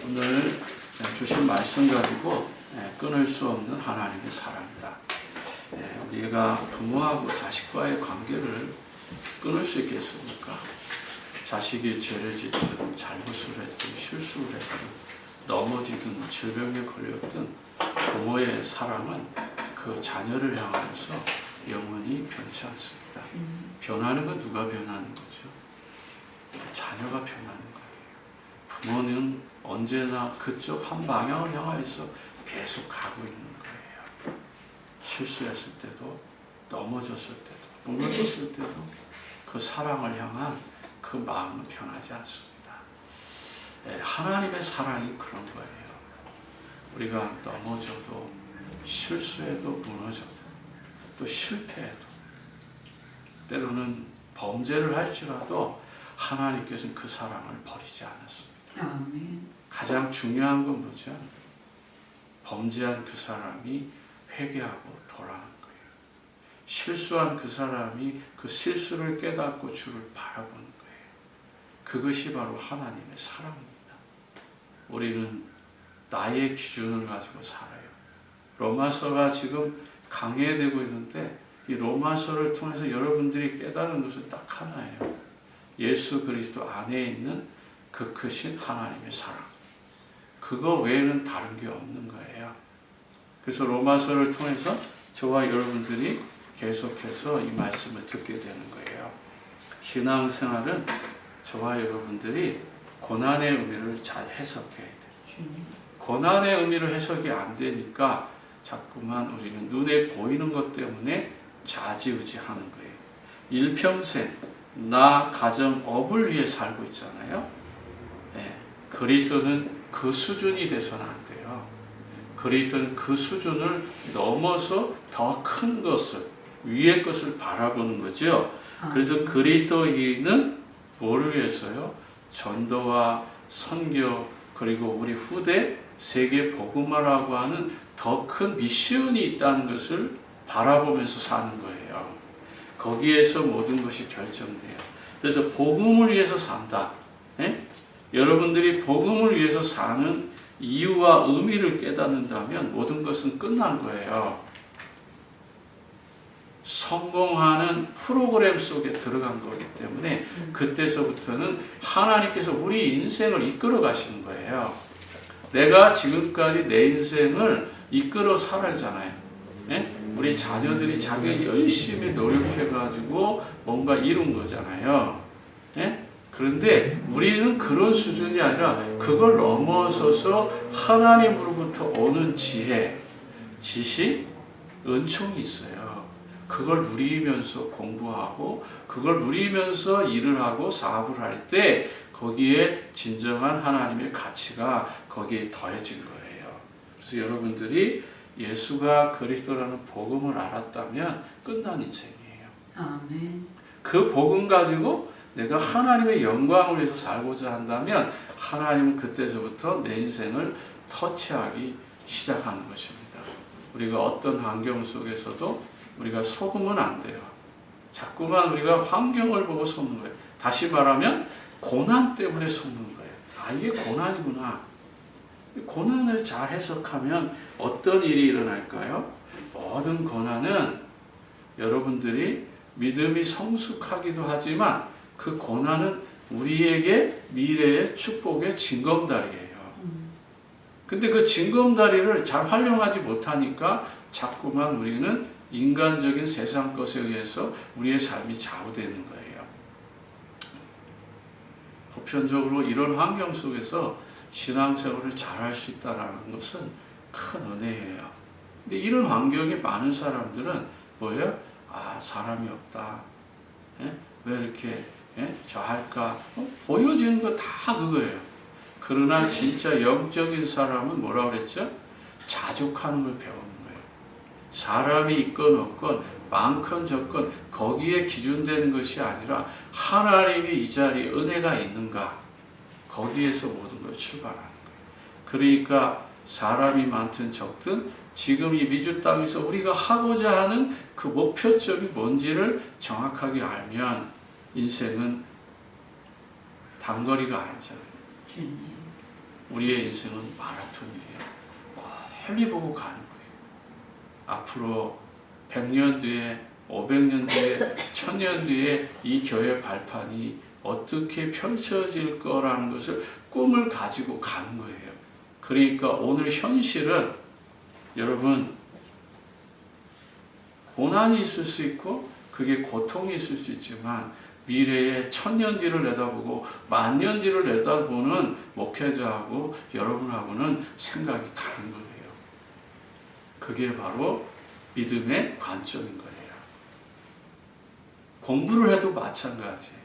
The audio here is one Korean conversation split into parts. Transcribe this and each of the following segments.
오늘 주신 말씀 가지고 끊을 수 없는 하나님의 사랑이다. 우리가 부모하고 자식과의 관계를 끊을 수 있겠습니까? 자식이 죄를 짓든 잘못을 했든 실수를 했든 넘어지든 질병에 걸렸든 부모의 사랑은 그 자녀를 향하여서 영원히 변치 않습니다. 변하는 건 누가 변하는 거죠? 자녀가 변하는 거예요. 부모는 언제나 그쪽 한 방향을 향하여서 계속 가고 있는 거예요. 실수했을 때도, 넘어졌을 때도, 무너졌을 때도 그 사랑을 향한 그 마음은 변하지 않습니다. 하나님의 사랑이 그런 거예요. 우리가 넘어져도, 실수해도, 무너져도, 또 실패해도, 때로는 범죄를 할지라도 하나님께서는 그 사랑을 버리지 않았습니다. 아멘. 가장 중요한 건 뭐죠? 범죄한 그 사람이 회개하고 돌아오는 거예요. 실수한 그 사람이 그 실수를 깨닫고 주를 바라보는 거예요. 그것이 바로 하나님의 사랑입니다. 우리는 나의 기준을 가지고 살아요. 로마서가 지금 강해되고 있는데 이 로마서를 통해서 여러분들이 깨달은 것은 딱 하나예요. 예수 그리스도 안에 있는 그 크신 하나님의 사랑. 그거 외에는 다른 게 없는 거예요. 그래서 로마서를 통해서 저와 여러분들이 계속해서 이 말씀을 듣게 되는 거예요. 신앙생활은 저와 여러분들이 고난의 의미를 잘 해석해야 돼요. 고난의 의미를 해석이 안 되니까 자꾸만 우리는 눈에 보이는 것 때문에 좌지우지하는 거예요. 일평생 나 가정 업을 위해 살고 있잖아요. 그리스도는 그 수준이 돼서는 안 돼요. 그리스도는 그 수준을 넘어서 더 큰 것을, 위의 것을 바라보는 거죠. 그래서 그리스도인은 뭐를 위해서요? 전도와 선교, 그리고 우리 후대 세계 복음화라고 하는 더 큰 미션이 있다는 것을 바라보면서 사는 거예요. 거기에서 모든 것이 결정돼요. 그래서 복음을 위해서 산다. 여러분들이 복음을 위해서 사는 이유와 의미를 깨닫는다면 모든 것은 끝난 거예요. 성공하는 프로그램 속에 들어간 거기 때문에 그때서부터는 하나님께서 우리 인생을 이끌어 가시는 거예요. 내가 지금까지 내 인생을 이끌어 살았잖아요. 우리 자녀들이 자기가 열심히 노력해가지고 뭔가 이룬 거잖아요. 그런데 우리는 그런 수준이 아니라 그걸 넘어서서 하나님으로부터 오는 지혜, 지식, 은총이 있어요. 그걸 누리면서 공부하고 그걸 누리면서 일을 하고 사업을 할 때 거기에 진정한 하나님의 가치가 거기에 더해진 거예요. 그래서 여러분들이 예수가 그리스도라는 복음을 알았다면 끝난 인생이에요. 아멘. 그 복음 가지고 내가 하나님의 영광을 위해서 살고자 한다면 하나님은 그때서부터 내 인생을 터치하기 시작하는 것입니다. 우리가 어떤 환경 속에서도 우리가 속으면 안 돼요. 자꾸만 우리가 환경을 보고 속는 거예요. 다시 말하면 고난 때문에 속는 거예요. 아, 이게 고난이구나. 고난을 잘 해석하면 어떤 일이 일어날까요? 모든 고난은 여러분들이 믿음이 성숙하기도 하지만 그 고난은 우리에게 미래의 축복의 징검다리예요. 근데 그 징검다리를 잘 활용하지 못하니까 자꾸만 우리는 인간적인 세상 것에 의해서 우리의 삶이 좌우되는 거예요. 보편적으로 이런 환경 속에서 신앙생활을 잘할 수 있다는 것은 큰 은혜예요. 근데 이런 환경에 많은 사람들은 뭐예요? 아, 사람이 없다. 왜 이렇게 저 할까? 보여지는 거 다 그거예요. 그러나 진짜 영적인 사람은 뭐라고 그랬죠? 자족하는 걸 배우는 거예요. 사람이 있건 없건 많건 적건 거기에 기준되는 것이 아니라 하나님이 이 자리에 은혜가 있는가? 거기에서 모든 걸 출발하는 거예요. 그러니까 사람이 많든 적든 지금 이 미주 땅에서 우리가 하고자 하는 그 목표점이 뭔지를 정확하게 알면 인생은 단거리가 아니잖아요. 우리의 인생은 마라톤이에요. 멀리 보고 가는 거예요. 앞으로 100년 뒤에, 500년 뒤에, 1000년 뒤에 이 교회 발판이 어떻게 펼쳐질 거라는 것을 꿈을 가지고 가는 거예요. 그러니까 오늘 현실은 여러분 고난이 있을 수 있고 그게 고통이 있을 수 있지만 미래의 1000년 뒤를 내다보고 10,000년 뒤를 내다보는 목회자하고 여러분하고는 생각이 다른 거예요. 그게 바로 믿음의 관점인 거예요. 공부를 해도 마찬가지예요.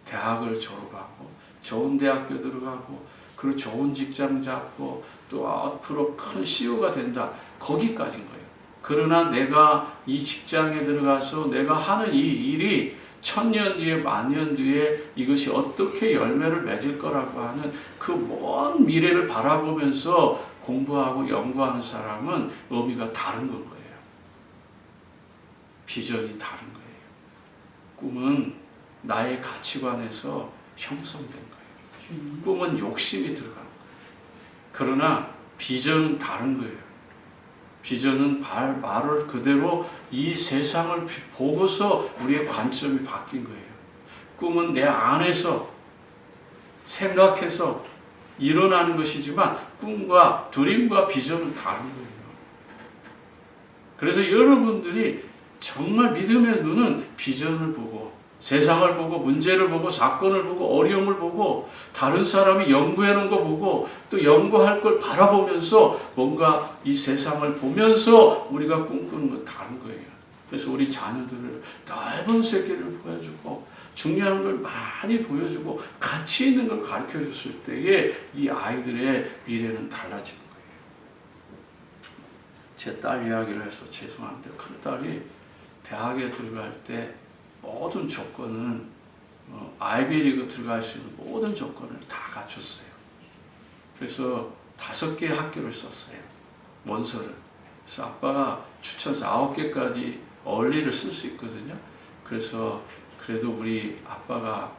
대학을 졸업하고 좋은 대학교 들어가고 그리고 좋은 직장 잡고 또 앞으로 큰 CEO가 된다. 거기까지인 거예요. 그러나 내가 이 직장에 들어가서 내가 하는 이 일이 1000년 뒤에 10,000년 뒤에 이것이 어떻게 열매를 맺을 거라고 하는 그 먼 미래를 바라보면서 공부하고 연구하는 사람은 의미가 다른 건 거예요. 비전이 다른 거예요. 꿈은 나의 가치관에서 형성된 거예요. 꿈은 욕심이 들어간 거예요. 그러나 비전은 다른 거예요. 비전은 말을 그대로 이 세상을 보고서 우리의 관점이 바뀐 거예요. 꿈은 내 안에서 생각해서 일어나는 것이지만 꿈과 드림과 비전은 다른 거예요. 그래서 여러분들이 정말 믿음의 눈은 비전을 보고 세상을 보고 문제를 보고 사건을 보고 어려움을 보고 다른 사람이 연구해 놓은 거 보고 또 연구할 걸 바라보면서 뭔가 이 세상을 보면서 우리가 꿈꾸는 건 다른 거예요. 그래서 우리 자녀들을 넓은 세계를 보여주고 중요한 걸 많이 보여주고 가치 있는 걸 가르쳐 줬을 때에 이 아이들의 미래는 달라지는 거예요. 제 딸 이야기를 해서 죄송한데 큰딸이 대학에 들어갈 때 모든 조건은 아이비리그 들어갈 수 있는 모든 조건을 다 갖췄어요. 그래서 5개의 학교를 썼어요. 원서를. 그래서 아빠가 추천서 9개까지 얼리를 쓸 수 있거든요. 그래서 그래도 우리 아빠가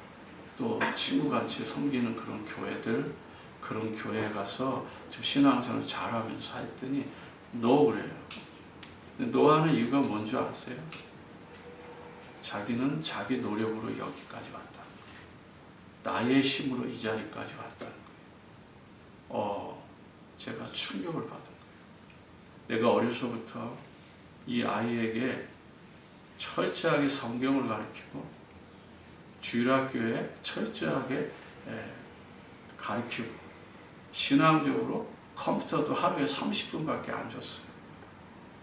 또 친구같이 섬기는 그런 교회들, 그런 교회에 가서 좀 신앙생활을 잘하면서 했더니 노 그래요. 노 하는 이유가 뭔지 아세요? 자기는 자기 노력으로 여기까지 왔다. 나의 힘으로 이 자리까지 왔다는 거예요. 제가 충격을 받은 거예요. 내가 어려서부터 이 아이에게 철저하게 성경을 가르치고 주일학교에 철저하게 가르치고 신앙적으로 컴퓨터도 하루에 30분밖에 안 줬어요.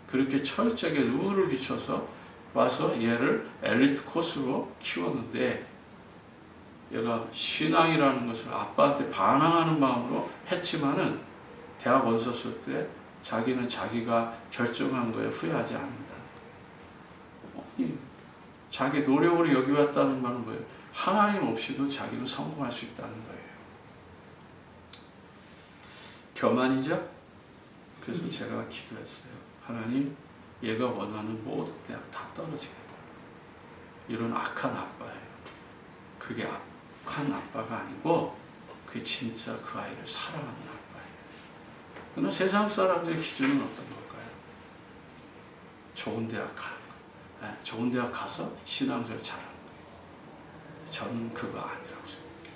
그렇게 철저하게 룰을 비춰서 와서 얘를 엘리트 코스로 키웠는데 얘가 신앙이라는 것을 아빠한테 반항하는 마음으로 했지만은 대학 원서 쓸 때 자기는 자기가 결정한 거에 후회하지 않는다. 자기 노력으로 여기 왔다는 말은 뭐예요? 하나님 없이도 자기는 성공할 수 있다는 거예요. 교만이죠? 그래서 제가 기도했어요. 하나님, 얘가 원하는 모든 대학 다 떨어지게 해달라. 이런 악한 아빠예요. 그게 악한 아빠가 아니고 그게 진짜 그 아이를 사랑하는 아빠예요. 그러나 세상 사람들의 기준은 어떤 걸까요? 좋은 대학 가는 거. 좋은 대학 가서 신앙생활 잘하는 거예요. 저는 그거 아니라고 생각해요.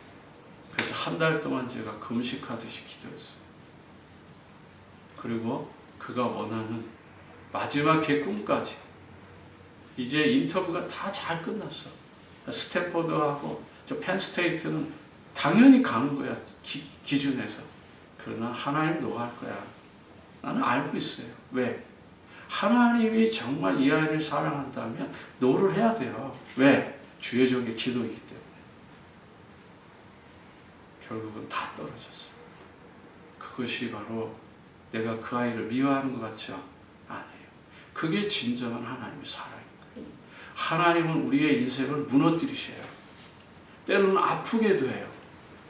그래서 한 달 동안 제가 금식하듯이 기도했어요. 그리고 그가 원하는 마지막 걔 꿈까지 이제 인터뷰가 다 잘 끝났어. 스탠포드하고 저 펜스테이트는 당연히 가는 거야. 기준에서. 그러나 하나님 노할 거야. 나는 알고 있어요. 왜? 하나님이 정말 이 아이를 사랑한다면 노를 해야 돼요. 왜? 주의 종의 기도이기 때문에. 결국은 다 떨어졌어요. 그것이 바로 내가 그 아이를 미워하는 것 같죠? 아니에요. 그게 진정한 하나님의 사랑인 거예요. 하나님은 우리의 인생을 무너뜨리셔요. 때로는 아프게도 해요.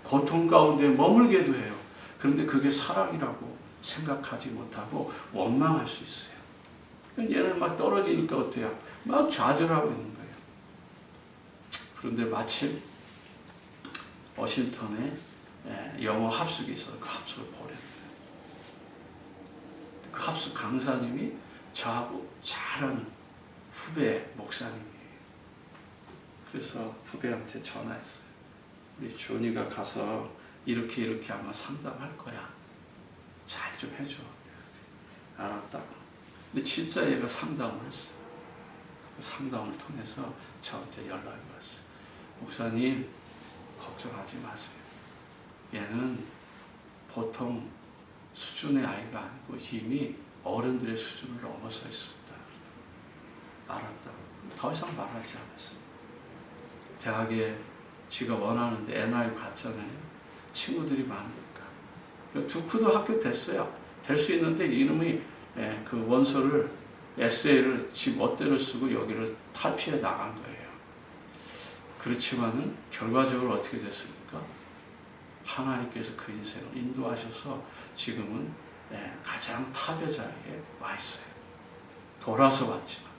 고통 가운데 머물게도 해요. 그런데 그게 사랑이라고 생각하지 못하고 원망할 수 있어요. 얘는 막 떨어지니까 어때요? 막 좌절하고 있는 거예요. 그런데 마침 워싱턴에 영어 합숙이 있어서 그 합숙을 보냈어요. 그 합숙 강사님이 저하고 잘 아는 후배 목사님이에요. 그래서 후배한테 전화했어요. 우리 준이가 가서 이렇게 아마 상담할 거야. 잘 좀 해줘. 알았다고. 근데 진짜 얘가 상담을 했어요. 그 상담을 통해서 저한테 연락이 왔어요. 목사님, 걱정하지 마세요. 얘는 보통 수준의 아이가 아니고 이미 어른들의 수준을 넘어서 있습니다. 알았다고. 더 이상 말하지 않았어요. 대학에 지가 원하는데 NIU 갔잖아요. 친구들이 많으니까. 두크도 학교 됐어요. 될 수 있는데 이놈이 그 원서를 에세이를 지 멋대로 쓰고 여기를 탈피해 나간 거예요. 그렇지만은 결과적으로 어떻게 됐습니까? 하나님께서 그 인생을 인도하셔서 지금은 가장 탑의 자리에 와 있어요. 돌아서 왔지만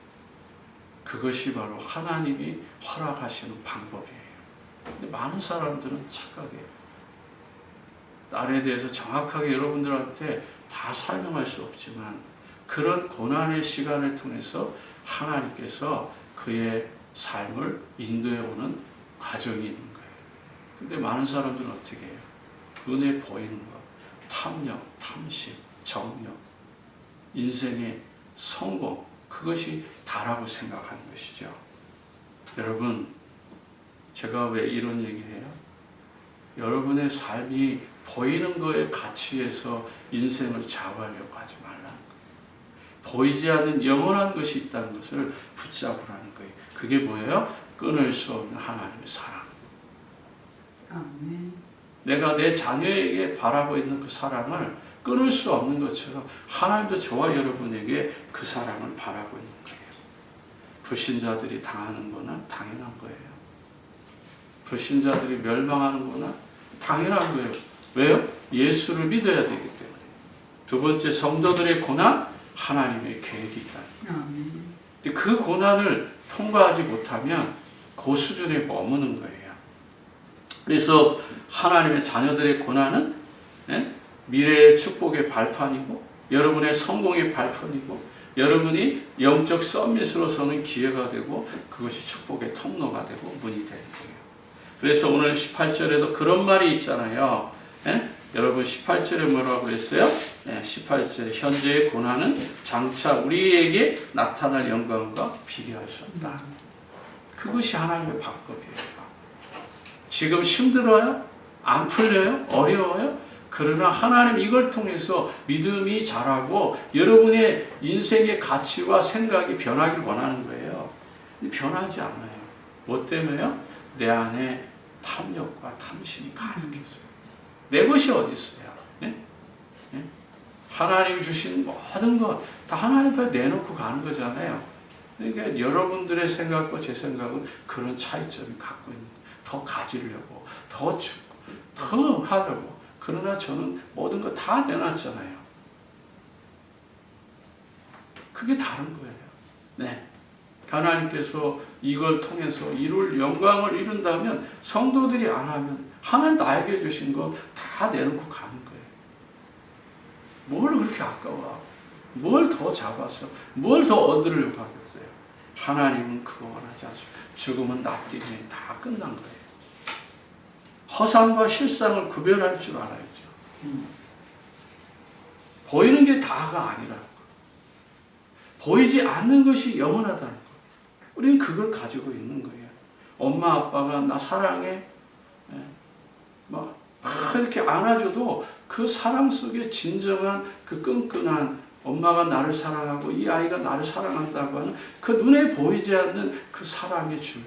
그것이 바로 하나님이 허락하시는 방법이에요. 근데 많은 사람들은 착각해요. 딸에 대해서 정확하게 여러분들한테 다 설명할 수 없지만 그런 고난의 시간을 통해서 하나님께서 그의 삶을 인도해 오는 과정이 있는 거예요. 근데 많은 사람들은 어떻게 해요? 눈에 보이는 것, 탐욕, 탐심, 정욕, 인생의 성공, 그것이 다라고 생각하는 것이죠. 여러분, 제가 왜 이런 얘기해요? 여러분의 삶이 보이는 거에 가치에서 인생을 좌우하려고 하지 말라는 거예요. 보이지 않는 영원한 것이 있다는 것을 붙잡으라는 거예요. 그게 뭐예요? 끊을 수 없는 하나님의 사랑. 아멘. 내가 내 자녀에게 바라고 있는 그 사랑을 끊을 수 없는 것처럼 하나님도 저와 여러분에게 그 사랑을 바라고 있는 거예요. 불신자들이 당하는 거나 당연한 거예요. 불신자들이 멸망하는 거나 당연한 거예요. 왜요? 예수를 믿어야 되기 때문에. 두 번째, 성도들의 고난, 하나님의 계획이 있다. 그 고난을 통과하지 못하면 그 수준에 머무는 거예요. 그래서 하나님의 자녀들의 고난은 미래의 축복의 발판이고 여러분의 성공의 발판이고 여러분이 영적 서밋으로 서는 기회가 되고 그것이 축복의 통로가 되고 문이 되는 거예요. 그래서 오늘 18절에도 그런 말이 있잖아요. 여러분 18절에 뭐라고 그랬어요? 18절에 현재의 고난은 장차 우리에게 나타날 영광과 비교할 수 없다. 그것이 하나님의 방법이에요. 지금 힘들어요? 안 풀려요? 어려워요? 그러나 하나님 이걸 통해서 믿음이 자라고 여러분의 인생의 가치와 생각이 변하길 원하는 거예요. 변하지 않아요. 뭐 때문에요? 내 안에 탐욕과 탐심이 가득했어요. 내 것이 어디 있어요? 하나님이 주신 모든 것 다 하나님 앞에 내놓고 가는 거잖아요. 그러니까 여러분들의 생각과 제 생각은 그런 차이점이 갖고 있는 거예요. 더 가지려고, 더 주고, 더 하려고. 그러나 저는 모든 거 다 내놨잖아요. 그게 다른 거예요. 네. 하나님께서 이걸 통해서 이룰 영광을 이룬다면 성도들이 안 하면 하나님 나에게 주신 거 다 내놓고 가는 거예요. 뭘 그렇게 아까워? 뭘 더 잡아서 뭘 더 얻으려고 하겠어요? 하나님은 그거 원하지 않습니다. 죽음은 나 때문에 다 끝난 거예요. 허상과 실상을 구별할 줄 알아야죠. 보이는 게 다가 아니라는 거. 보이지 않는 것이 영원하다는 거. 우리는 그걸 가지고 있는 거예요. 엄마 아빠가 나 사랑해 막 이렇게 안아줘도 그 사랑 속에 진정한 그 끈끈한 엄마가 나를 사랑하고 이 아이가 나를 사랑한다고 하는 그 눈에 보이지 않는 그 사랑의 줄,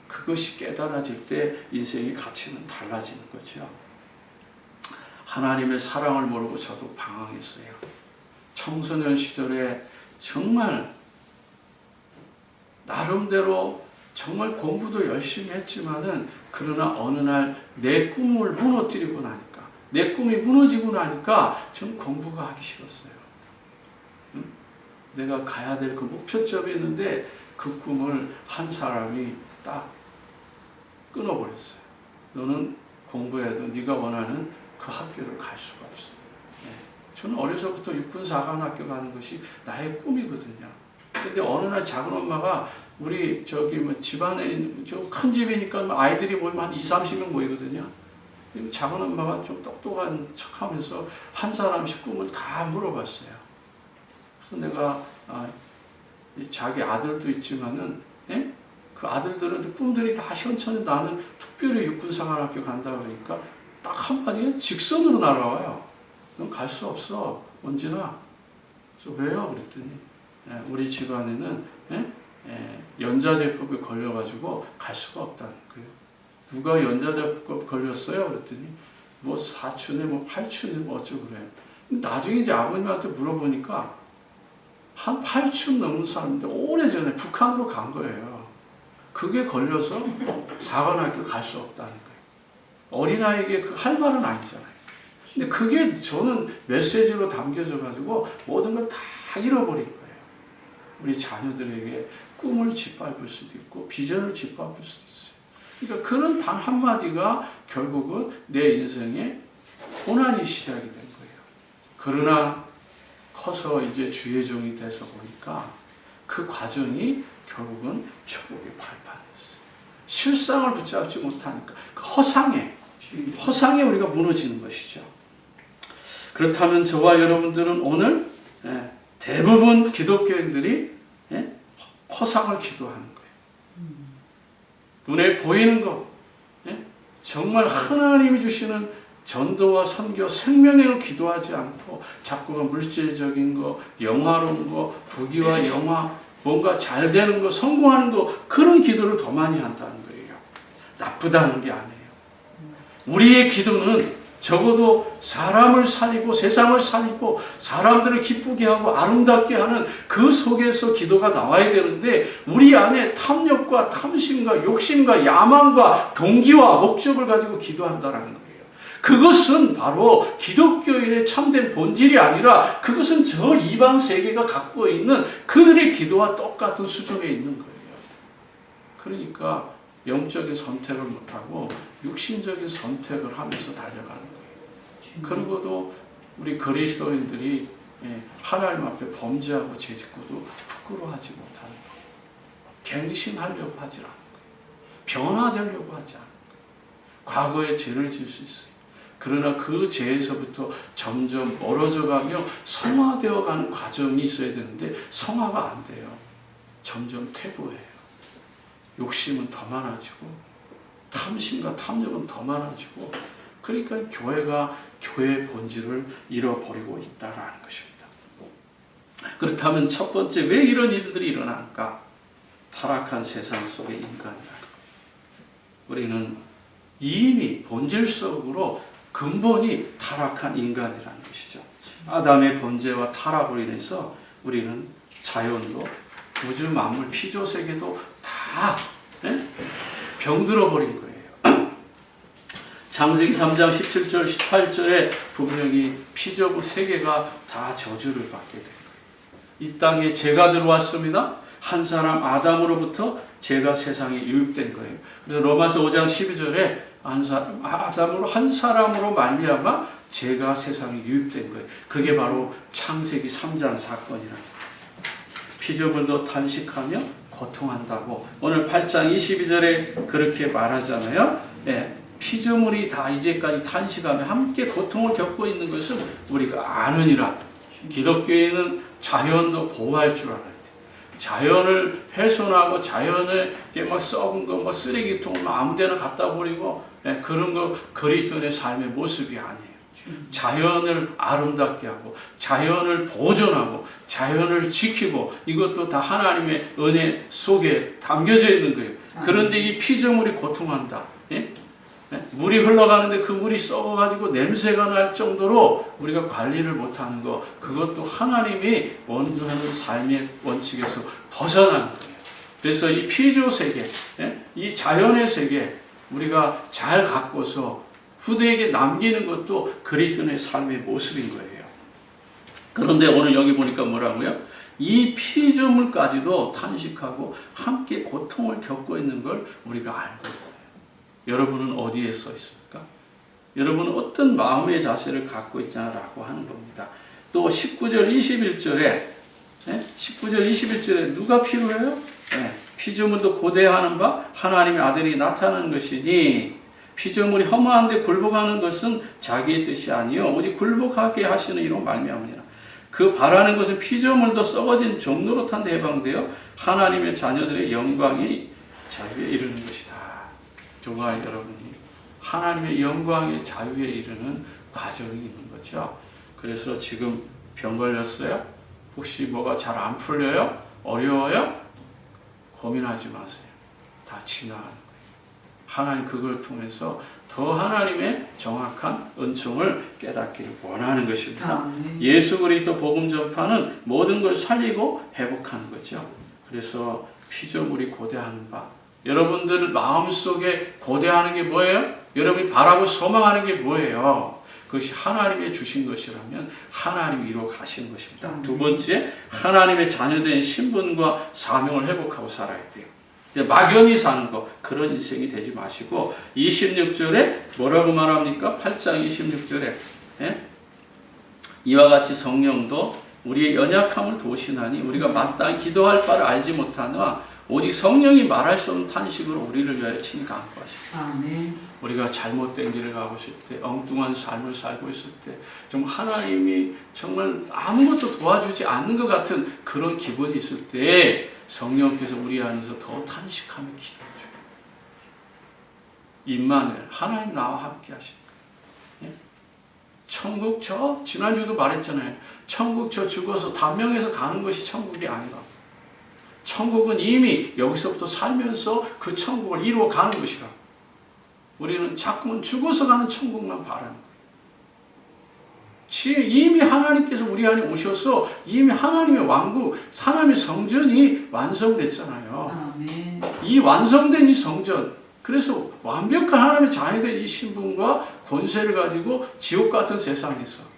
그것이 깨달아질 때 인생의 가치는 달라지는 거죠. 하나님의 사랑을 모르고 저도 방황했어요. 청소년 시절에 정말 나름대로 정말 공부도 열심히 했지만은 그러나 어느 날 내 꿈을 무너뜨리고 나니까 내 꿈이 무너지고 나니까 전 공부가 하기 싫었어요. 내가 가야 될 그 목표점이 있는데 그 꿈을 한 사람이 딱 끊어버렸어요. 너는 공부해도 네가 원하는 그 학교를 갈 수가 없어. 저는 어려서부터 6분 4간 학교 가는 것이 나의 꿈이거든요. 근데 어느 날 작은 엄마가 우리 저기 뭐 집안에 있는 저 큰 집이니까 아이들이 모이면 한 20-30명 모이거든요. 작은 엄마가 좀 똑똑한 척하면서 한 사람씩 꿈을 다 물어봤어요. 그래서 내가 자기 아들도 있지만은 그 아들들은 꿈들이 다 시원찮은 나는 특별히 6분 4간 학교 간다 그러니까 딱 한마디에 직선으로 날아와요. 넌 갈 수 없어. 원진아. 그래서 왜요? 그랬더니 우리 집안에는 연자제법에 걸려가지고 갈 수가 없다는 거예요. 누가 연자제법 걸렸어요? 그랬더니 뭐 사촌에 뭐 팔촌에 뭐 어쩌고 그래요. 나중에 이제 아버님한테 물어보니까 한 8촌 넘는 사람인데 오래전에 북한으로 간 거예요. 그게 걸려서 4간 학교를 갈 수 없다는 거예요. 어린아이에게 그 할 말은 아니잖아요. 근데 그게 저는 메시지로 담겨져 가지고 모든 걸 다 잃어버린 거예요. 우리 자녀들에게 꿈을 짓밟을 수도 있고 비전을 짓밟을 수도 있어요. 그러니까 그런 단 한마디가 결국은 내 인생의 고난이 시작이 된 거예요. 그러나 커서 이제 주의 종이 돼서 보니까 그 과정이 결국은 축복의 발판이었어요. 실상을 붙잡지 못하니까 그 허상에 우리가 무너지는 것이죠. 그렇다면 저와 여러분들은 오늘 대부분 기독교인들이 허상을 기도하는 거예요. 눈에 보이는 것, 정말 하나님이 주시는 전도와 선교, 생명을 기도하지 않고 자꾸가 물질적인 거, 영화로운 거, 부귀와 영화, 뭔가 잘 되는 거, 성공하는 거 그런 기도를 더 많이 한다는 거예요. 나쁘다는 게 아니에요. 우리의 기도는 적어도 사람을 살리고 세상을 살리고 사람들을 기쁘게 하고 아름답게 하는 그 속에서 기도가 나와야 되는데 우리 안에 탐욕과 탐심과 욕심과 야망과 동기와 목적을 가지고 기도한다는 거예요. 그것은 바로 기독교인의 참된 본질이 아니라 그것은 저 이방 세계가 갖고 있는 그들의 기도와 똑같은 수준에 있는 거예요. 그러니까 영적인 선택을 못하고 육신적인 선택을 하면서 달려가는 거예요. 그리고도 우리 그리스도인들이 하나님 앞에 범죄하고 죄짓고도 부끄러워하지 못하는 거예요. 갱신하려고 하지 않는 거예요. 변화되려고 하지 않는 거예요. 과거에 죄를 지을 수 있어요. 그러나 그 죄에서부터 점점 멀어져가며 성화되어가는 과정이 있어야 되는데 성화가 안 돼요. 점점 퇴보해요. 욕심은 더 많아지고 탐심과 탐욕은 더 많아지고 그러니까 교회가 교회의 본질을 잃어버리고 있다는 것입니다. 그렇다면 첫 번째 왜 이런 일들이 일어날까? 타락한 세상 속의 인간이다. 우리는 이미 본질적으로 근본이 타락한 인간이라는 것이죠. 아담의 범죄와 타락으로 인해서 우리는 자연도 우주 만물 피조 세계도 다 병들어 버린 거예요. 창세기 3장 17절 18절에 분명히 피조 세계가 다 저주를 받게 된 거예요. 이 땅에 죄가 들어왔습니다. 한 사람 아담으로부터 죄가 세상에 유입된 거예요. 그래서 로마서 5장 12절에 아담으로 한 사람으로 말미암아 죄가 세상에 유입된 거예요. 그게 바로 창세기 3장 사건이라. 피조물도 탄식하며 고통한다고 오늘 8장 22절에 그렇게 말하잖아요. 피조물이 다 이제까지 탄식하며 함께 고통을 겪고 있는 것은 우리가 아느니라. 기독교인은 자연도 보호할 줄 알아야 돼. 자연을 훼손하고 자연을 막 썩은 거, 뭐 쓰레기통 아무데나 갖다 버리고 그런 거 그리스도인의 삶의 모습이 아니에요. 자연을 아름답게 하고 자연을 보존하고 자연을 지키고 이것도 다 하나님의 은혜 속에 담겨져 있는 거예요. 그런데 이 피조물이 고통한다. 물이 흘러가는데 그 물이 썩어가지고 냄새가 날 정도로 우리가 관리를 못하는 거 그것도 하나님이 원하는 삶의 원칙에서 벗어나는 거예요. 그래서 이 피조 세계, 이 자연의 세계 우리가 잘 가꿔서 후대에게 남기는 것도 그리스도의 삶의 모습인 거예요. 그런데 오늘 여기 보니까 뭐라고요? 이 피조물까지도 탄식하고 함께 고통을 겪고 있는 걸 우리가 알고 있어요. 여러분은 어디에 서 있습니까? 여러분은 어떤 마음의 자세를 갖고 있냐라고 하는 겁니다. 또 19절 21절에 19절 21절에 누가 필요해요? 피조물도 고대하는 바 하나님의 아들이 나타나는 것이니 피조물이 허무한데 굴복하는 것은 자기의 뜻이 아니요 오직 굴복하게 하시는 이로 말미암으니라. 그 바라는 것은 피조물도 썩어진 종노릇한데 해방되어 하나님의 자녀들의 영광이 자유에 이르는 것이다. 교가 여러분이 하나님의 영광의 자유에 이르는 과정이 있는 거죠. 그래서 지금 병 걸렸어요? 혹시 뭐가 잘 안 풀려요? 어려워요? 고민하지 마세요. 다 지나가는 거예요. 하나님 그걸 통해서 더 하나님의 정확한 은총을 깨닫기를 원하는 것입니다. 예수 그리스도 복음 전파는 모든 걸 살리고 회복하는 거죠. 그래서 피조물이 고대하는 바, 여러분들 마음속에 고대하는 게 뭐예요? 여러분이 바라고 소망하는 게 뭐예요? 그것이 하나님의 주신 것이라면 하나님이 이루어 가시는 것입니다. 두 번째, 하나님의 자녀된 신분과 사명을 회복하고 살아야 돼요. 막연히 사는 거, 그런 인생이 되지 마시고 26절에 뭐라고 말합니까? 8장 26절에 이와 같이 성령도 우리의 연약함을 도우시나니 우리가 마땅히 기도할 바를 알지 못하나 오직 성령이 말할 수 없는 탄식으로 우리를 위하여 친히 간구하십니다. 우리가 잘못된 길을 가고 있을 때, 엉뚱한 삶을 살고 있을 때, 정말 하나님이 정말 아무것도 도와주지 않는 것 같은 그런 기분이 있을 때 성령께서 우리 안에서 더 탄식하며 기도해줘요. 임마누엘, 하나님 나와 함께 하십니다. 천국 지난주도 말했잖아요. 천국 죽어서 단명해서 가는 것이 천국이 아니라 천국은 이미 여기서부터 살면서 그 천국을 이루어 가는 것이라. 우리는 자꾸만 죽어서 가는 천국만 바라는 거예요. 이미 하나님께서 우리 안에 오셔서 이미 하나님의 왕국, 하나님의 성전이 완성됐잖아요. 아멘. 이 완성된 이 성전, 그래서 완벽한 하나님의 자녀된 이 신분과 권세를 가지고 지옥 같은 세상에서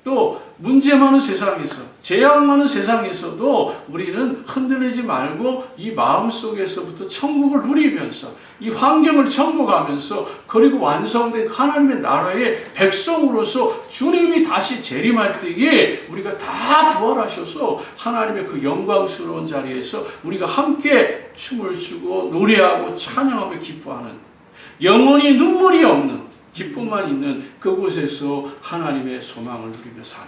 또 문제 많은 세상에서 재앙 많은 세상에서도 우리는 흔들리지 말고 이 마음속에서부터 천국을 누리면서 이 환경을 정복하면서 그리고 완성된 하나님의 나라의 백성으로서 주님이 다시 재림할 때에 우리가 다 부활하셔서 하나님의 그 영광스러운 자리에서 우리가 함께 춤을 추고 노래하고 찬양하며 기뻐하는 영원히 눈물이 없는 기쁨만 있는 그곳에서 하나님의 소망을 누리며 사는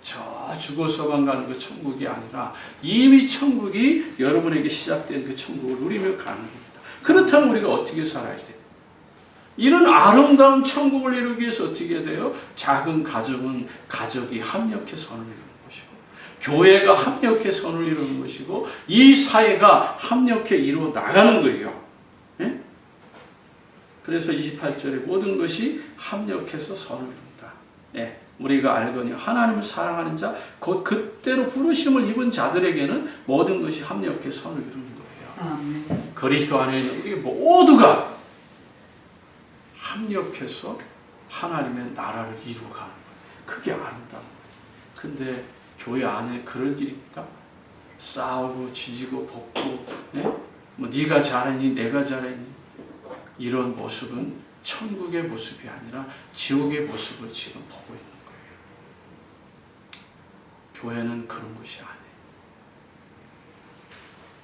저 죽어서만 가는 그 천국이 아니라 이미 천국이 여러분에게 시작된 그 천국을 누리며 가는 겁니다. 그렇다면 우리가 어떻게 살아야 돼요? 이런 아름다운 천국을 이루기 위해서 어떻게 해야 돼요? 작은 가정은 가족이 합력해 선을 이루는 것이고 교회가 합력해 선을 이루는 것이고 이 사회가 합력해 이루어 나가는 거예요. 네? 그래서 28절에 모든 것이 합력해서 선을 이룬다. 네, 우리가 알거니 하나님을 사랑하는 자, 곧 그때로 부르심을 입은 자들에게는 모든 것이 합력해 선을 이루는 거예요. 그리스도 안에 있는 우리 모두가 합력해서 하나님의 나라를 이루어가는 거예요. 그게 아름다운 거예요. 근데 교회 안에 그럴 일입니까? 싸우고 지지고 볶고, 네? 뭐 네가 잘했니 내가 잘했니 이런 모습은 천국의 모습이 아니라 지옥의 모습을 지금 보고 있는 거예요. 교회는 그런 것이 아니에요.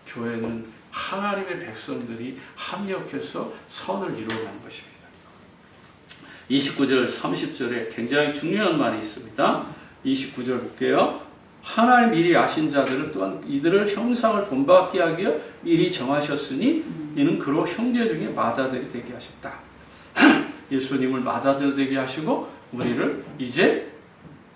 교회는 하나님의 백성들이 합력해서 선을 이루어가는 것입니다. 29절 30절에 굉장히 중요한 말이 있습니다. 29절 볼게요. 하나님 미리 아신 자들은 또한 이들을 형상을 본받게 하기 위해 미리 정하셨으니 이는 그로 형제 중에 맏아들이 되게 하셨다. 예수님을 맏아들 되게 하시고 우리를 이제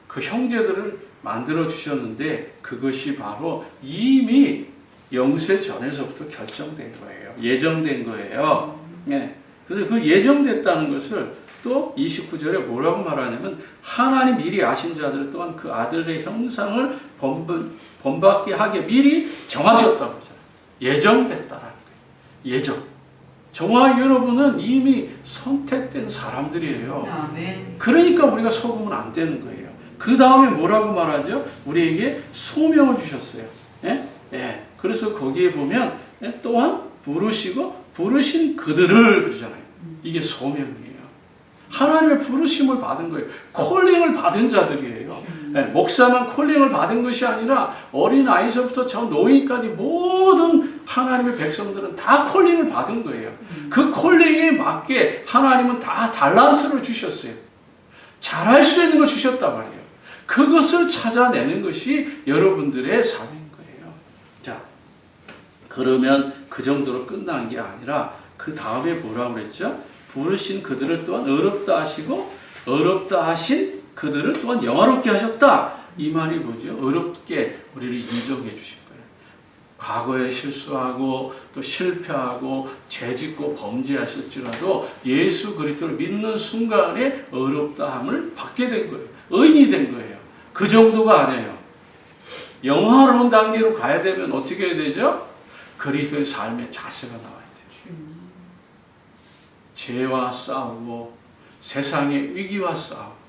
그 형제들을 만들어 주셨는데 그것이 바로 이미 영세 전에서부터 결정된 거예요. 예정된 거예요. 네. 그래서 그 예정됐다는 것을 또 29절에 뭐라고 말하냐면 하나님 미리 아신 자들 또한 그 아들의 형상을 본받게 하게 미리 정하셨다고 하잖아요. 예정됐다라는 거예요. 예정. 저와 여러분은 이미 선택된 사람들이에요. 아멘. 그러니까 우리가 속으면 안 되는 거예요. 그 다음에 뭐라고 말하죠? 우리에게 소명을 주셨어요. 예? 그래서 거기에 보면 또한 부르시고 부르신 그들을 그러잖아요. 이게 소명이에요. 하나님의 부르심을 받은 거예요. 콜링을 받은 자들이에요. 네, 목사만 콜링을 받은 것이 아니라 어린 아이서부터 저 노인까지 모든 하나님의 백성들은 다 콜링을 받은 거예요. 그 콜링에 맞게 하나님은 다 달란트를 주셨어요. 잘할 수 있는 걸 주셨단 말이에요. 그것을 찾아내는 것이 여러분들의 삶인 거예요. 자, 그러면 그 정도로 끝난 게 아니라 그 다음에 뭐라고 그랬죠? 부르신 그들을 또한 어렵다 하시고 어렵다 하신 그들을 또한 영화롭게 하셨다. 이 말이 뭐죠? 어렵게 우리를 인정해 주신 거예요. 과거에 실수하고 또 실패하고 죄짓고 범죄했을지라도 예수 그리스도를 믿는 순간에 어렵다함을 받게 된 거예요. 의인이 된 거예요. 그 정도가 아니에요. 영화로운 단계로 가야 되면 어떻게 해야 되죠? 그리스도의 삶의 자세가 나와야 돼요. 죄와 싸우고 세상의 위기와 싸우고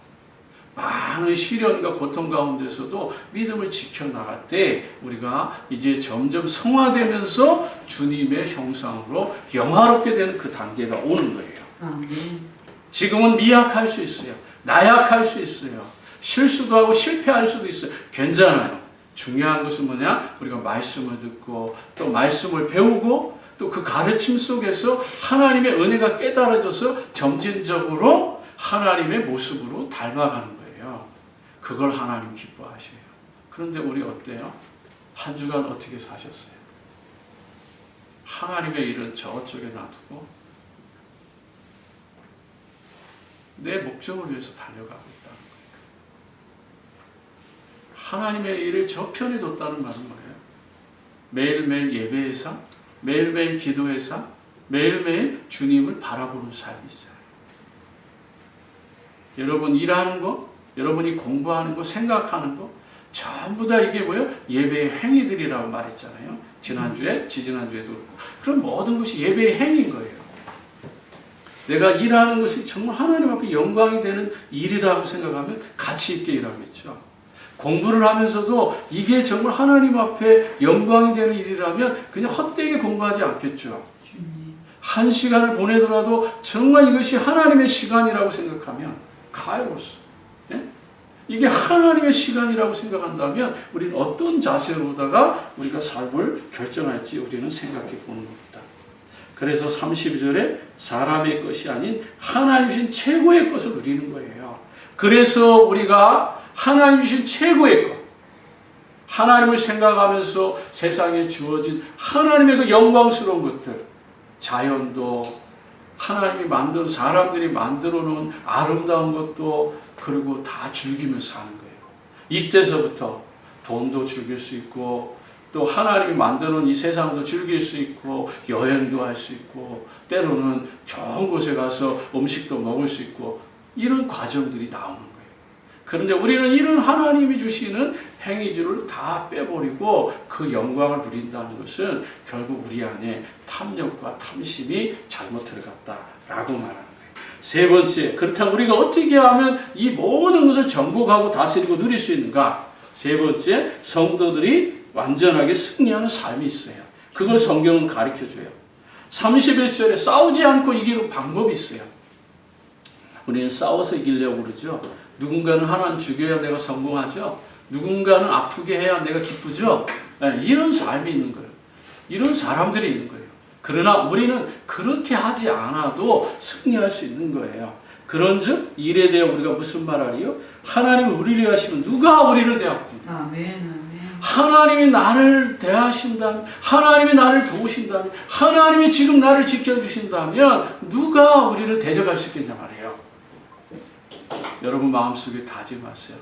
많은 시련과 고통 가운데서도 믿음을 지켜나갈 때 우리가 이제 점점 성화되면서 주님의 형상으로 영화롭게 되는 그 단계가 오는 거예요. 지금은 미약할 수 있어요. 나약할 수 있어요. 실수도 하고 실패할 수도 있어요. 괜찮아요. 중요한 것은 뭐냐? 우리가 말씀을 듣고 또 말씀을 배우고 또 그 가르침 속에서 하나님의 은혜가 깨달아져서 점진적으로 하나님의 모습으로 닮아가는 거예요. 그걸 하나님 기뻐하셔요. 그런데 우리 어때요? 한 주간 어떻게 사셨어요? 하나님의 일은 저쪽에 놔두고 내 목적을 위해서 달려가고 있다는 거예요. 하나님의 일을 저편에 뒀다는 말은 뭐예요? 매일매일 예배에서 매일매일 기도해서 매일매일 주님을 바라보는 삶이 있어요. 여러분 일하는 거, 여러분이 공부하는 거, 생각하는 거 전부 다 이게 뭐예요? 예배의 행위들이라고 말했잖아요. 지난주에, 지지난주에도 그렇고. 그럼 모든 것이 예배의 행위인 거예요. 내가 일하는 것이 정말 하나님 앞에 영광이 되는 일이라고 생각하면 가치 있게 일하겠죠. 공부를 하면서도 이게 정말 하나님 앞에 영광이 되는 일이라면 그냥 헛되게 공부하지 않겠죠. 한 시간을 보내더라도 정말 이것이 하나님의 시간이라고 생각하면 카이로스. 예? 이게 하나님의 시간이라고 생각한다면 우리는 어떤 자세로다가 우리가 삶을 결정할지 우리는 생각해 보는 겁니다. 그래서 32절에 사람의 것이 아닌 하나님 주신 최고의 것을 누리는 거예요. 그래서 우리가 하나님 주신 최고의 것, 하나님을 생각하면서 세상에 주어진 하나님의 그 영광스러운 것들, 자연도 하나님이 만든 사람들이 만들어 놓은 아름다운 것도 그리고 다 즐기면서 사는 거예요. 이때서부터 돈도 즐길 수 있고 또 하나님이 만들어 놓은 이 세상도 즐길 수 있고 여행도 할 수 있고 때로는 좋은 곳에 가서 음식도 먹을 수 있고 이런 과정들이 나오는 거예요. 그런데 우리는 이런 하나님이 주시는 행위들을 다 빼버리고 그 영광을 누린다는 것은 결국 우리 안에 탐욕과 탐심이 잘못 들어갔다라고 말하는 거예요. 세 번째, 그렇다면 우리가 어떻게 하면 이 모든 것을 정복하고 다스리고 누릴 수 있는가? 세 번째, 성도들이 완전하게 승리하는 삶이 있어요. 그걸 성경은 가르쳐줘요. 31절에 싸우지 않고 이기는 방법이 있어요. 우리는 싸워서 이기려고 그러죠. 누군가는 하나님 죽여야 내가 성공하죠. 누군가는 아프게 해야 내가 기쁘죠. 네, 이런 삶이 있는 거예요. 이런 사람들이 있는 거예요. 그러나 우리는 그렇게 하지 않아도 승리할 수 있는 거예요. 그런즉 일에 대해 우리가 무슨 말하리요? 하나님이 우리를 대하시면 누가 우리를 대하겠습니까? 아멘. 하나님이 나를 대하신다면, 하나님이 나를 도우신다면, 하나님이 지금 나를 지켜주신다면 누가 우리를 대적할 수 있겠냐 말이에요. 여러분 마음속에 다짐하세요.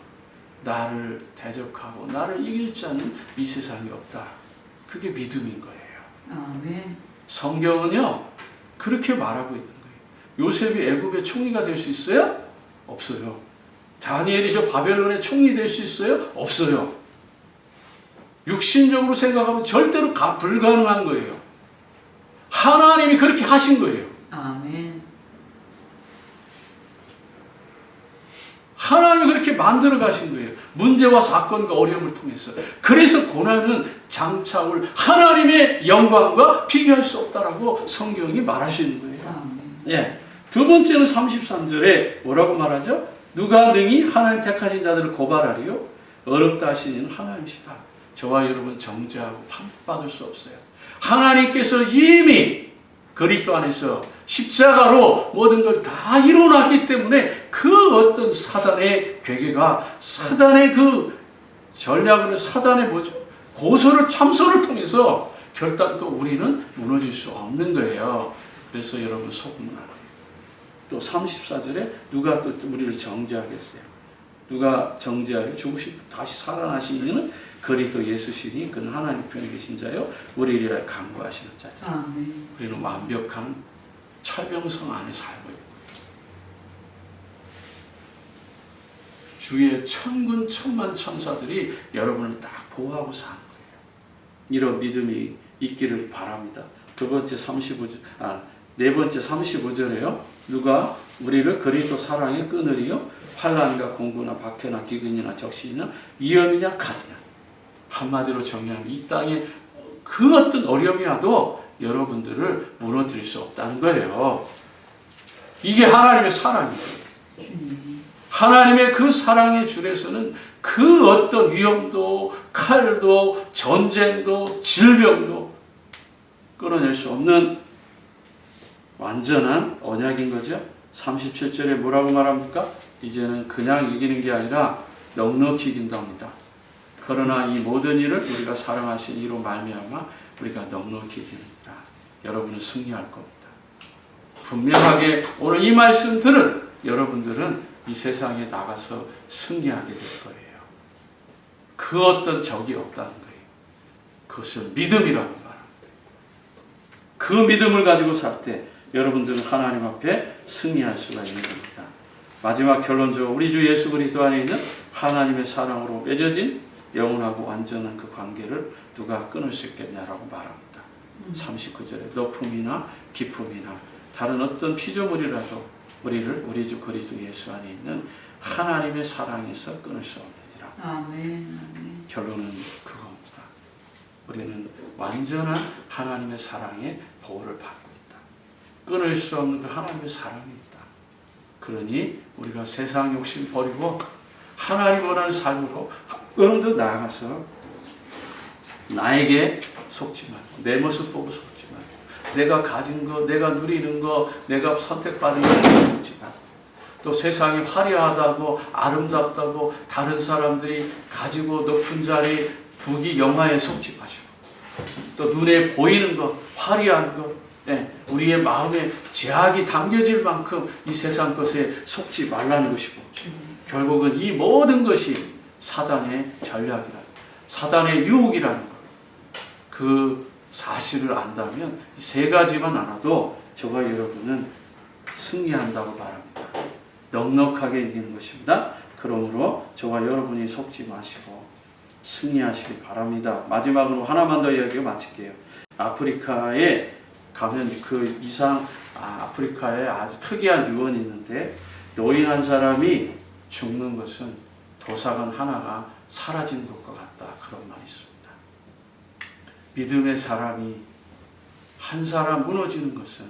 나를 대적하고 나를 이길 자는 이 세상에 없다. 그게 믿음인 거예요. 아멘. 성경은요 그렇게 말하고 있는 거예요. 요셉이 애굽의 총리가 될 수 있어요? 없어요. 다니엘이 저 바벨론의 총리 될 수 있어요? 없어요. 육신적으로 생각하면 절대로 불가능한 거예요. 하나님이 그렇게 하신 거예요. 아멘. 하나님이 그렇게 만들어 가신 거예요. 문제와 사건과 어려움을 통해서. 그래서 고난은 장차올 하나님의 영광과 비교할 수 없다라고 성경이 말할 수 있는 거예요. 아멘. 예. 두 번째는 33절에 뭐라고 말하죠? 누가 능히 하나님 택하신 자들을 고발하리요? 어렵다 하신 이는 하나님이시다. 저와 여러분 정죄하고 판받을 수 없어요. 하나님께서 이미 그리스도 안에서 십자가로 모든 걸 다 이루어놨기 때문에 그 어떤 사단의 괴계가, 사단의 그 전략을, 사단의 뭐죠? 고소를, 참소를 통해서 결단도 우리는 무너질 수 없는 거예요. 그래서 여러분 속으면 안 돼요. 또 34절에 누가 또 우리를 정죄하겠어요? 누가 정죄하려 죽으시고 다시 살아나신 이는 그리스도 예수시니 그는 하나님 편에 계신 자요 우리를 위하여 간구하시는 자다. 아멘. 우리는 완벽한 철병성 안에 살고 있고 주의 천군 천만 천사들이 여러분을 딱 보호하고 사는 거예요. 이런 믿음이 있기를 바랍니다. 네 번째 35절에요. 누가 우리를 그리스도 사랑에 끊으리요? 환난과 공고나 박해나 기근이나 적신이나 위험이냐 가지냐. 한마디로 정의하면 이 땅에 그 어떤 어려움이 와도 여러분들을 무너뜨릴 수 없다는 거예요. 이게 하나님의 사랑이에요. 주님. 하나님의 그 사랑의 줄에서는 그 어떤 위험도, 칼도, 전쟁도, 질병도 끊어낼 수 없는 완전한 언약인 거죠. 37절에 뭐라고 말합니까? 이제는 그냥 이기는 게 아니라 넉넉히 이긴답니다. 그러나 이 모든 일을 우리가 사랑하신 이로 말미암아 우리가 넉넉히 이기느니라. 여러분은 승리할 겁니다. 분명하게 오늘 이 말씀 들은 여러분들은 이 세상에 나가서 승리하게 될 거예요. 그 어떤 적이 없다는 거예요. 그것을 믿음이라고 말합니다. 그 믿음을 가지고 살 때 여러분들은 하나님 앞에 승리할 수가 있는 겁니다. 마지막 결론적으로 우리 주 예수 그리스도 안에 있는 하나님의 사랑으로 맺어진 영원하고 완전한 그 관계를 누가 끊을 수 있겠냐라고 말합니다. 39절에 높음이나 깊음이나 다른 어떤 피조물이라도 우리를 우리 주 그리스도 예수 안에 있는 하나님의 사랑에서 끊을 수 없느니라. 아멘. 아멘. 결론은 그겁니다. 우리는 완전한 하나님의 사랑의 보호를 받고 있다. 끊을 수 없는 그 하나님의 사랑입니다. 그러니 우리가 세상 욕심 버리고 하나님 원하는 삶으로 여러분들 나아가서 나에게 속지 말고 내 모습 보고 속지 말고 내가 가진 거, 내가 누리는 거, 내가 선택받은 것에 속지 말고 또 세상이 화려하다고 아름답다고 다른 사람들이 가지고 높은 자리 부귀 영화에 속지 마시고 또 눈에 보이는 것, 화려한 것, 우리의 마음에 제약이 담겨질 만큼 이 세상 것에 속지 말라는 것이고 결국은 이 모든 것이 사단의 전략이라, 사단의 유혹이라는 것. 그 사실을 안다면 이 세 가지만 알아도 저와 여러분은 승리한다고 말합니다. 넉넉하게 이기는 것입니다. 그러므로 저와 여러분이 속지 마시고 승리하시기 바랍니다. 마지막으로 하나만 더 이야기를 마칠게요. 아프리카에 가면 그 이상 아프리카에 아주 특이한 유언이 있는데 노인 한 사람이 죽는 것은 도사관 하나가 사라진 것과 같다. 그런 말이 있습니다. 믿음의 사람이 한 사람 무너지는 것은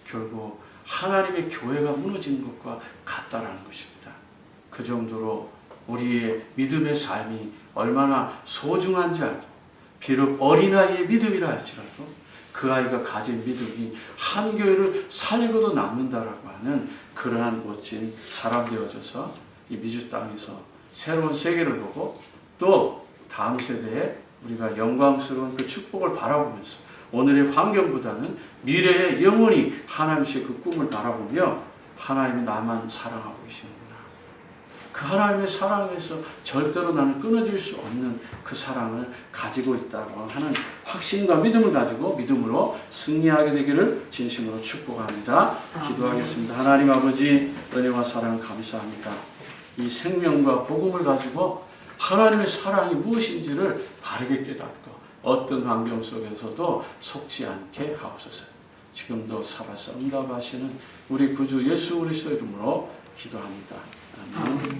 결국 하나님의 교회가 무너지는 것과 같다라는 것입니다. 그 정도로 우리의 믿음의 삶이 얼마나 소중한지 알고 비록 어린아이의 믿음이라 할지라도 그 아이가 가진 믿음이 한 교회를 살리고도 남는다라고 하는 그러한 멋진 사람 되어져서 이 미주 땅에서 새로운 세계를 보고 또 다음 세대에 우리가 영광스러운 그 축복을 바라보면서 오늘의 환경보다는 미래에 영원히 하나님의 그 꿈을 바라보며 하나님이 나만 사랑하고 계시는구나. 그 하나님의 사랑에서 절대로 나는 끊어질 수 없는 그 사랑을 가지고 있다고 하는 확신과 믿음을 가지고 믿음으로 승리하게 되기를 진심으로 축복합니다. 기도하겠습니다. 하나님 아버지 은혜와 사랑을 감사합니다. 이 생명과 복음을 가지고 하나님의 사랑이 무엇인지를 바르게 깨닫고 어떤 환경 속에서도 속지 않게 하옵소서. 지금도 살아서 응답하시는 우리 구주 예수 그리스도 이름으로 기도합니다. 아멘.